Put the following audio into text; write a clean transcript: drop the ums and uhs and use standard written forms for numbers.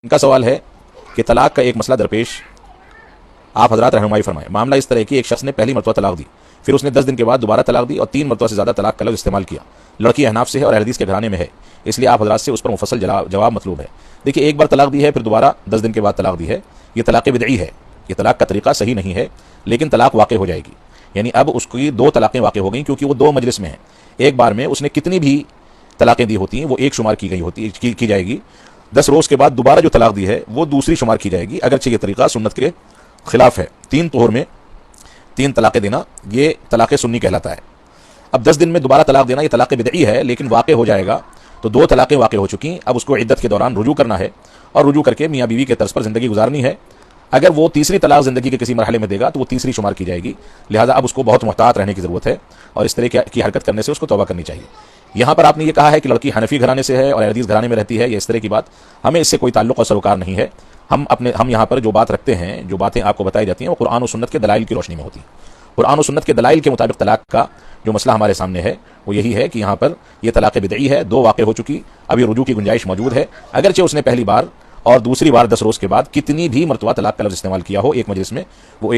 ان کا سوال ہے کہ طلاق کا ایک مسئلہ درپیش آپ حضرات رہنمائی فرمائیں۔ معاملہ اس طرح کہ ایک شخص نے پہلی مرتبہ طلاق دی، پھر اس نے 10 دن کے بعد دوبارہ طلاق دی اور 3 مرتبہ سے زیادہ طلاق کا لفظ استعمال کیا۔ لڑکی احناف سے ہے اور اہل حدیث کے گھرانے میں ہے، اس لیے آپ حضرات سے اس پر مفصل جواب مطلوب ہے۔ دیکھیے، ایک بار طلاق دی ہے، پھر دوبارہ 10 دن کے بعد طلاق دی ہے، یہ طلاق بدعی ہے، یہ طلاق کا طریقہ صحیح نہیں ہے، لیکن طلاق واقع ہو جائے گی۔ یعنی اب اس کی 2 طلاقیں واقع ہو گئیں، کیونکہ وہ 2 مجلس میں ہیں۔ ایک بار میں اس نے کتنی بھی طلاقیں دی ہوتی ہیں وہ ایک شمار کی جائے گی، 10 روز کے بعد دوبارہ جو طلاق دی ہے وہ دوسری شمار کی جائے گی، اگرچہ یہ طریقہ سنت کے خلاف ہے۔ 3 طہور میں 3 طلاقیں دینا یہ طلاق سنی کہلاتا ہے۔ اب 10 دن میں دوبارہ طلاق دینا یہ طلاق بدعی ہے، لیکن واقع ہو جائے گا تو 2 طلاقیں واقع ہو چکی، اب اس کو عدت کے دوران رجوع کرنا ہے اور رجوع کر کے میاں بیوی کے طرز پر زندگی گزارنی ہے۔ اگر وہ تیسری طلاق زندگی کے کسی مرحلے میں دے گا تو وہ تیسری شمار کی جائے گی، لہذا اب اس کو بہت محتاط رہنے کی ضرورت ہے اور اس طرح کی حرکت کرنے سے اس کو توبہ کرنی چاہیے۔ یہاں پر آپ نے یہ کہا ہے کہ لڑکی حنفی گھرانے سے ہے اور اہل حدیث گھرانے میں رہتی ہے، یہ اس طرح کی بات ہمیں اس سے کوئی تعلق اور سروکار نہیں ہے۔ ہم یہاں پر جو بات رکھتے ہیں، جو باتیں آپ کو بتائی جاتی ہیں، وہ قرآن و سنت کے دلائل کی روشنی میں ہوتی ہیں۔ قرآن و سنت کے دلائل کے مطابق طلاق کا جو مسئلہ ہمارے سامنے ہے وہ یہی ہے کہ یہاں پر یہ طلاق بدعی ہے، 2 واقع ہو چکی، اب یہ رجوع کی گنجائش موجود ہے، اگرچہ اس نے پہلی بار اور دوسری بار 10 روز کے بعد کتنی بھی مرتبہ طلاق کا لفظ استعمال کیا ہو ایک مجلس میں، وہ ایک